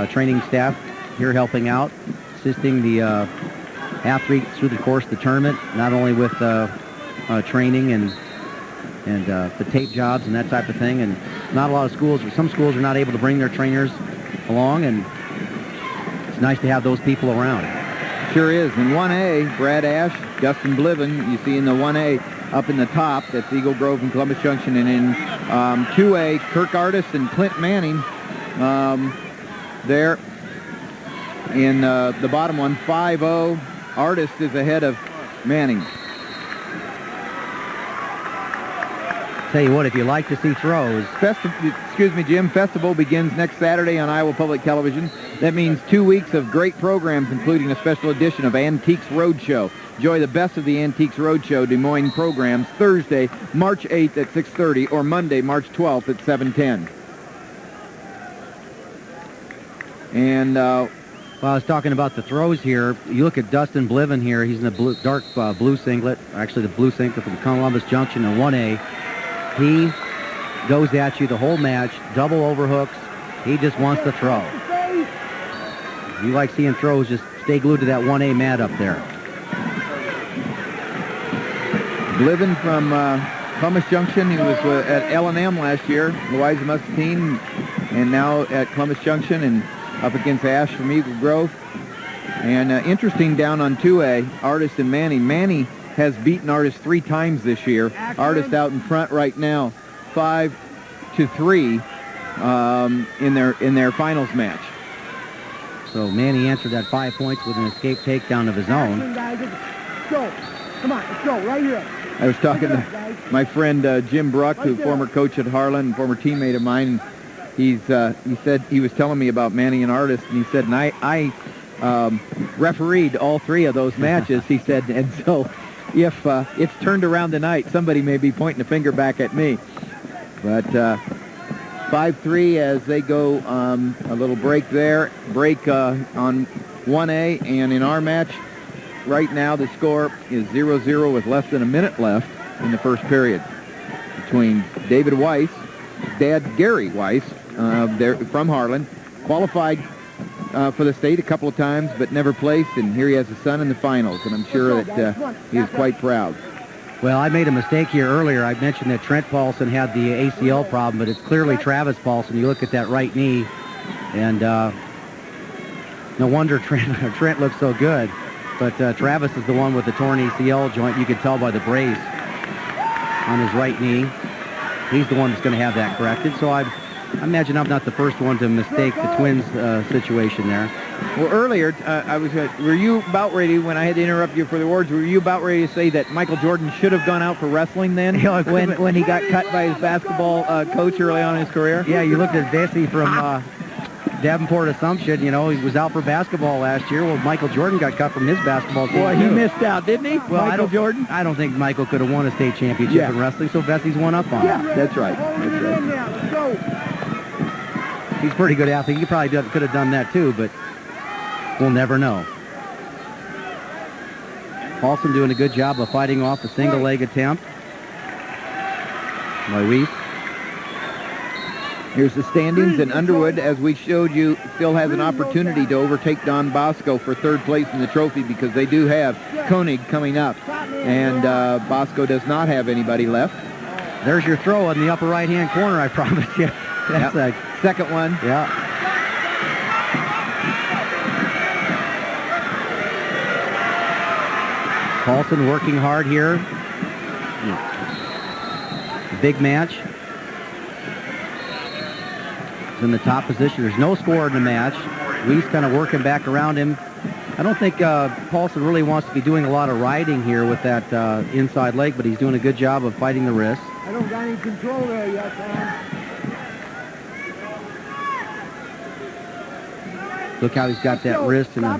training staff here helping out, assisting the athletes through the course of the tournament, not only with training and the tape jobs and that type of thing. And not a lot of schools, some schools are not able to bring their trainers along, and it's nice to have those people around. Sure is. In 1A, Brad Asche, Dustin Bliven, you see in the 1A up in the top, that's Eagle Grove and Columbus Junction. And in 2A, Kirk Artist and Clint Manning there. In the bottom one, 5-0, Artist is ahead of Manning. Tell you what, if you like to see throws... Festival begins next Saturday on Iowa Public Television. That means 2 weeks of great programs, including a special edition of Antiques Roadshow. Enjoy the best of the Antiques Roadshow Des Moines programs Thursday, March 8th at 6:30, or Monday, March 12th at 7:10. And... well, I was talking about the throws here. You look at Dustin Bliven here. He's in the dark blue singlet, actually the blue singlet from Columbus Junction in 1A. He goes at you the whole match, double overhooks. He just wants to throw. If you like seeing throws, just stay glued to that 1A mat up there. Bliven from Columbus Junction. He was at L&M last year, Louisa Muscatine, and now at Columbus Junction and up against Asche from Eagle Grove. And interesting down on 2A, Artist and Manning. Manning has beaten Artist 3 times this year. Artist out in front right now, 5-3 in their finals match. So Manny answered that 5 points with an escape takedown of his own. Go. Come on, let's go, right here. I was talking to my friend Jim Bruck, who former coach at Harlan, former teammate of mine. He said he was telling me about Manny and Artist, and he said, and I refereed all 3 of those matches. He said, and so if it's turned around tonight, somebody may be pointing a finger back at me. But 5-3 as they go a little break there. Break on 1A, and in our match right now the score is 0-0 with less than a minute left in the first period between David Weiss, Dad Gary Weiss, there from Harlan, qualified for the state a couple of times but never placed, and here he has a son in the finals, and I'm sure that he is quite proud. Well, I made a mistake here earlier. I mentioned that Trent Paulson had the ACL problem, but it's clearly Travis Paulson. You look at that right knee, and no wonder Trent looks so good. But Travis is the one with the torn ACL joint. You can tell by the brace on his right knee. He's the one that's going to have that corrected. So I imagine I'm not the first one to mistake the Twins situation there. Well, earlier, were you about ready, when I had to interrupt you for the awards, were you about ready to say that Michael Jordan should have gone out for wrestling then when he got cut by his basketball coach early on in his career? Yeah, you looked at Vesey from Davenport Assumption. You know, he was out for basketball last year. Well, Michael Jordan got cut from his basketball team. Boy, he missed out, didn't he? Well, Michael Jordan? I don't think Michael could have won a state championship in wrestling, so Vesey's one up on him. Yeah, that's right. Let's go. He's a pretty good athlete. He probably could have done that too, but we'll never know. Paulson doing a good job of fighting off a single leg attempt by Weiss. Here's the standings, and Underwood, as we showed you, still has an opportunity to overtake Don Bosco for 3rd place in the trophy, because they do have Koenig coming up, and Bosco does not have anybody left. There's your throw in the upper right-hand corner, I promise you. That's a second one. Yeah. Paulson working hard here. Big match. He's in the top position. There's no score in the match. Weiss kind of working back around him. I don't think Paulson really wants to be doing a lot of riding here with that inside leg, but he's doing a good job of fighting the wrist. I don't got any control there yet, Tom. Look how he's got that wrist in a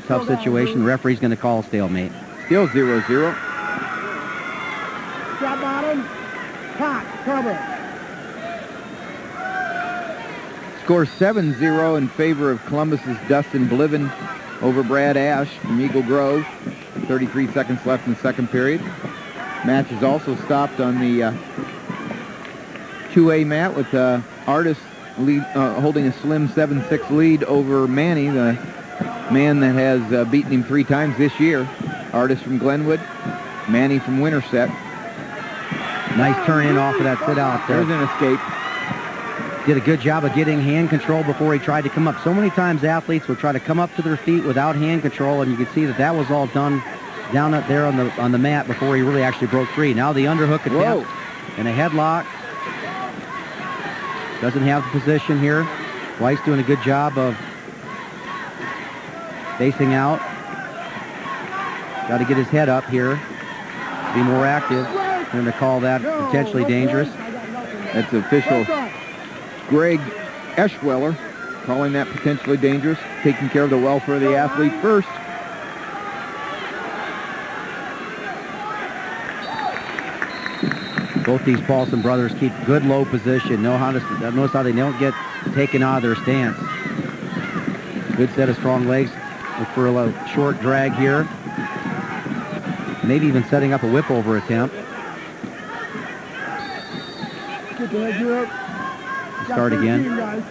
tough situation. The referee's going to call a stalemate. Still 0-0. Drop bottom. Hot. Cover. Score 7-0 in favor of Columbus's Dustin Bliven over Brad Asche from Eagle Grove. 33 seconds left in the second period. Match is also stopped on the 2A mat with Artist holding a slim 7-6 lead over Manny, the man that has beaten him 3 times this year. Artist from Glenwood, Manny from Winterset. Nice turn in off of that sit out there. There's an escape. Did a good job of getting hand control before he tried to come up. So many times athletes will try to come up to their feet without hand control, and you can see that that was all done down up there on the mat before he really actually broke free. Now the underhook attempt and a headlock. Doesn't have the position here. Weiss doing a good job of facing out. Got to get his head up here. Be more active. They're going to call that potentially dangerous. That's official Greg Eschweller calling that potentially dangerous, taking care of the welfare of the athlete first. Both these Paulson brothers keep good low position. Notice how they don't get taken out of their stance. Good set of strong legs. Look for a short drag here. Maybe even setting up a whip over attempt. Start again.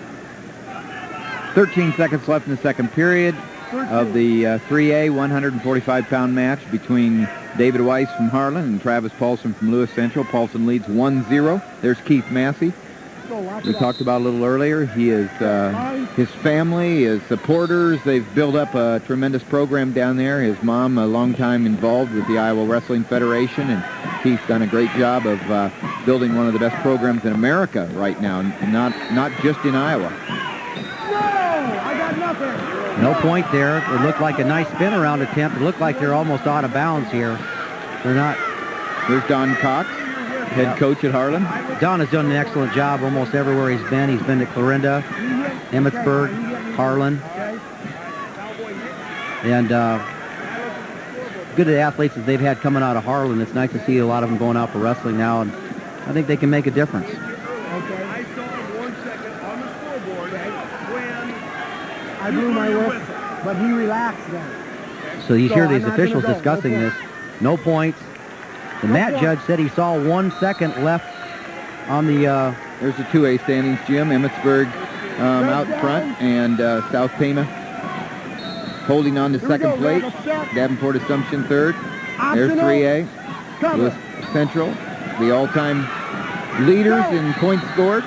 13 seconds left in the second period of the 3A 145-pound match between David Weiss from Harlan and Travis Paulson from Lewis Central. Paulson leads 1-0. There's Keith Massey. We talked about a little earlier. He is his family, his supporters. They've built up a tremendous program down there. His mom, a long time involved with the Iowa Wrestling Federation, and Keith's done a great job of building one of the best programs in America right now, not just in Iowa. No point there. It looked like a nice spin around attempt. It looked like they're almost out of bounds here. They're not. There's Don Cox, head coach at Harlan. Don has done an excellent job almost everywhere he's been. He's been to Clarinda, Emmitsburg, Harlan. And good athletes that they've had coming out of Harlan. It's nice to see a lot of them going out for wrestling now, and I think they can make a difference. I blew my whistle, but he relaxed then. So you hear these officials discussing this. No points. The mat judge said he saw 1 second left on the... There's the 2A standings, Jim. Emmitsburg out front, and South Tama holding on to second place. Davenport Assumption third. There's 3A. Lewis Central, the all-time leaders in points scored,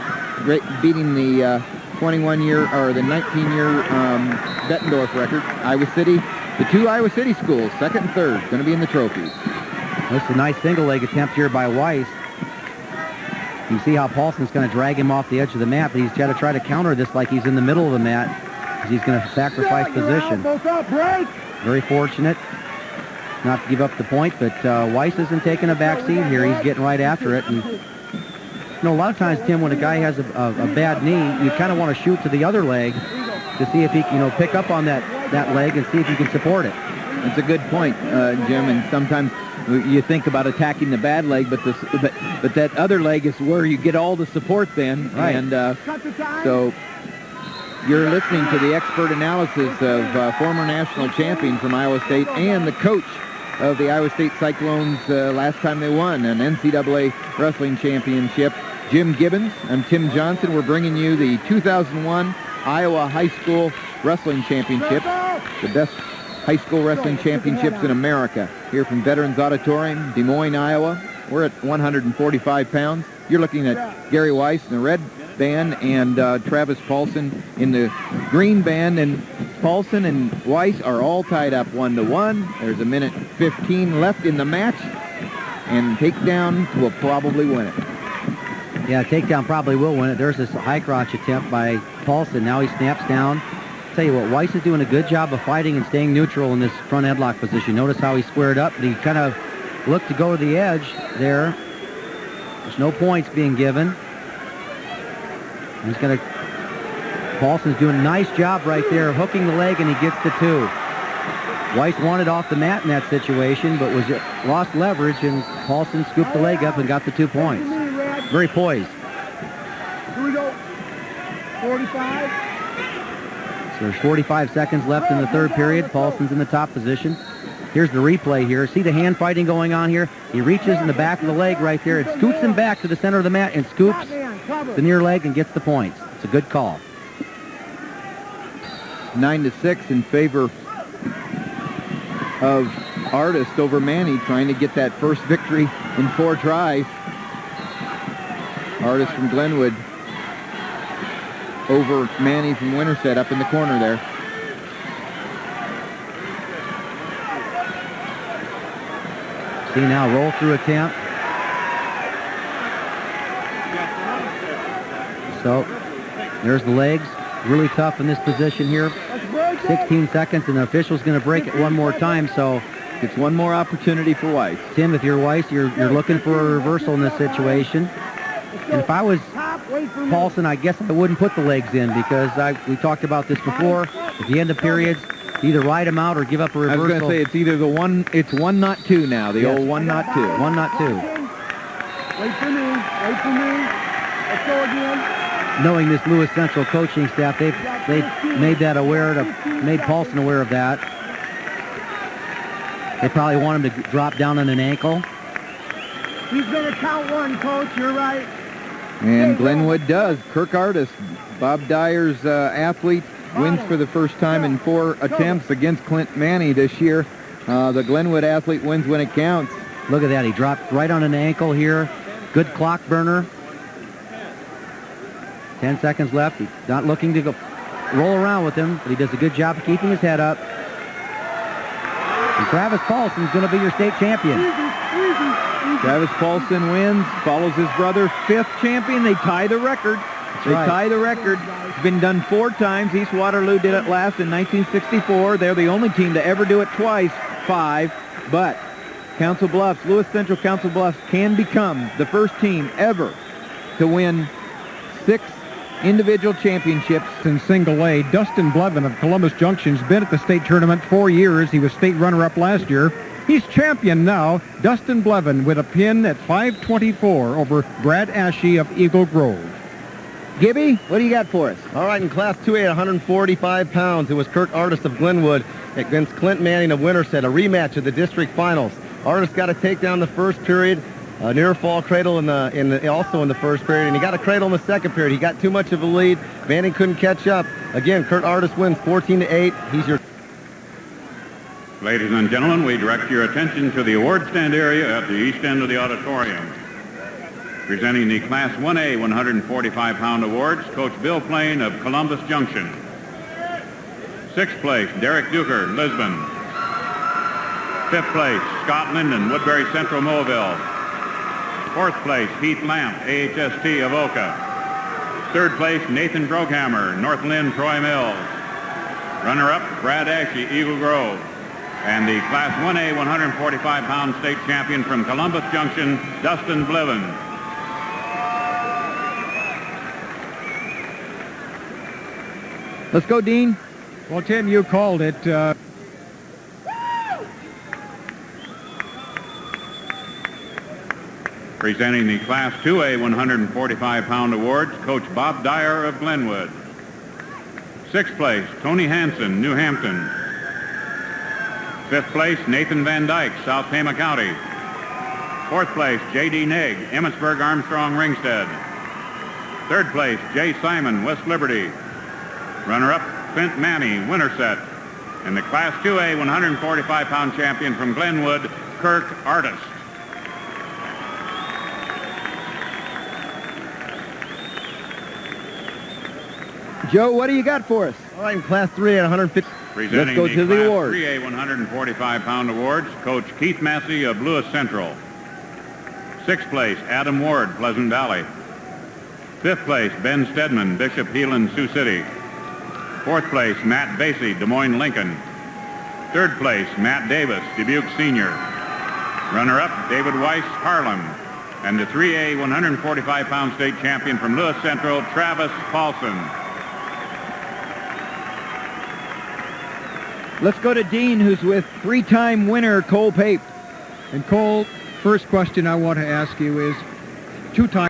beating the 21-year or the 19-year Bettendorf record. Iowa City, the 2 Iowa City schools, second and third, going to be in the trophies. That's a nice single leg attempt here by Weiss. You see how Paulson's going to drag him off the edge of the mat, but he's got to try to counter this like he's in the middle of the mat, because he's going to sacrifice position. Very fortunate not to give up the point, but Weiss isn't taking a back seat here. He's getting right after it. And you know, a lot of times, Tim, when a guy has a bad knee, you kind of want to shoot to the other leg to see if he can, pick up on that leg and see if he can support it. That's a good point, Jim. And sometimes you think about attacking the bad leg, but that other leg is where you get all the support then. Right. And so you're listening to the expert analysis of former national champion from Iowa State and the coach of the Iowa State Cyclones last time they won an NCAA wrestling championship, Jim Gibbons. I'm Tim Johnson. We're bringing you the 2001 Iowa High School Wrestling Championship, the best high school wrestling championships in America, here from Veterans Auditorium, Des Moines, Iowa. We're at 145 pounds. You're looking at Gary Weiss in the red band and Travis Paulson in the green band, and Paulson and Weiss are all tied up 1-1. There's a minute 15 left in the match, and takedown will probably win it. Yeah, takedown probably will win it. There's this high crotch attempt by Paulson. Now he snaps down. Tell you what, Weiss is doing a good job of fighting and staying neutral in this front headlock position. Notice how he squared up, but he kind of looked to go to the edge there. There's no points being given. He's going to... Paulson's doing a nice job right there, hooking the leg, and he gets the 2. Weiss wanted off the mat in that situation, but lost leverage, and Paulson scooped the leg up and got the 2 points. Very poised. Here we go. 45. So there's 45 seconds left in the third period. Paulson's in the top position. Here's the replay here. See the hand fighting going on here? He reaches in the back of the leg right there. It scoots him back to the center of the mat and scoops the near leg and gets the points. It's a good call. 9-6 in favor of Artist over Manny, trying to get that first victory in 4 tries. Artist from Glenwood over Manny from Winterset up in the corner there. See now, roll through attempt. So, there's the legs. Really tough in this position here. 16 seconds, and the official's going to break it one more time, so... It's one more opportunity for Weihs. Tim, if you're Weihs, you're looking for a reversal in this situation. And if I was Paulson, I guess I wouldn't put the legs in because we talked about this before. At the end of periods, either ride them out or give up a reversal. I was going to say it's either it's 1, not 2 now. The old 1, not 2. 1, not 2. Wait for me. Wait for me. Let's go again. Knowing this Lewis Central coaching staff, they've made Paulson aware of that. They probably want him to drop down on an ankle. He's going to count 1, Coach. You're right. And Glenwood does. Kirk Artist, Bob Dyer's athlete, wins for the first time in 4 attempts against Clint Manny this year. The Glenwood athlete wins when it counts. Look at that. He dropped right on an ankle here. Good clock burner. 10 seconds left. He's not looking to go roll around with him, but he does a good job of keeping his head up. And Tra.Paulson is going to be your state champion. Tra.Paulson wins, follows his brother, 5th champion. They tie the record. Tie the record. It's been done 4 times. East Waterloo did it last in 1964. They're the only team to ever do it twice, 5. But Council Bluffs, Lewis Central Council Bluffs can become the first team ever to win 6 individual championships. In single A, Dustin Bliven of Columbus Junction's been at the state tournament 4 years. He was state runner-up last year. He's champion now. Dustin Bliven with a pin at 5:24 over Brad Asche of Eagle Grove. Gibby, what do you got for us? All right, in Class 2A, 145 pounds, it was Kirk Artist of Glenwood against Clint Manning of Winterset, a rematch of the district finals. Artist got to take down the first period, a near fall cradle also in the first period, and he got a cradle in the second period. He got too much of a lead. Manning couldn't catch up. Again, Kirk Artist wins 14-8. He's your... Ladies and gentlemen, we direct your attention to the award stand area at the east end of the auditorium. Presenting the Class 1A 145-pound awards, Coach Bill Plain of Columbus Junction. 6th place, Derek Duker, Lisbon. 5th place, Scott Linden, Woodbury Central, Mobile. 4th place, Heath Lamp, AHST of Oka. 3rd place, Nathan Broghammer, North Lynn, Troy Mills. Runner-up, Brad Ashe, Eagle Grove. And the Class 1A 145-pound state champion from Columbus Junction, Dustin Bliven. Let's go, Dean. Well, Tim, you called it. Presenting the Class 2A 145-pound awards, Coach Bob Dyer of Glenwood. 6th place, Tony Hansen, New Hampton. 5th place, Nathan Van Dyke, South Tama County. 4th place, J.D. Negg, Emmitsburg Armstrong Ringstead. 3rd place, Jay Simon, West Liberty. Runner-up, Clint Manny, Winterset. And the Class 2A 145-pound champion from Glenwood, Kirk Artist. Joe, what do you got for us? All right, in Class 3A, 150... Presenting Let's go to the Class awards. 3A 145-pound awards, Coach Keith Massey of Lewis Central. 6th place, Adam Ward, Pleasant Valley. 5th place, Ben Stedman, Bishop Heelan, Sioux City. 4th place, Matt Basie, Des Moines, Lincoln. 3rd place, Matt Davis, Dubuque Senior. Runner-up, David Weiss, Harlem. And the 3A 145-pound state champion from Lewis Central, Tra.Paulson. Let's go to Dean, who's with 3-time winner Cole Pape. And Cole, first question I want to ask you is, 2-time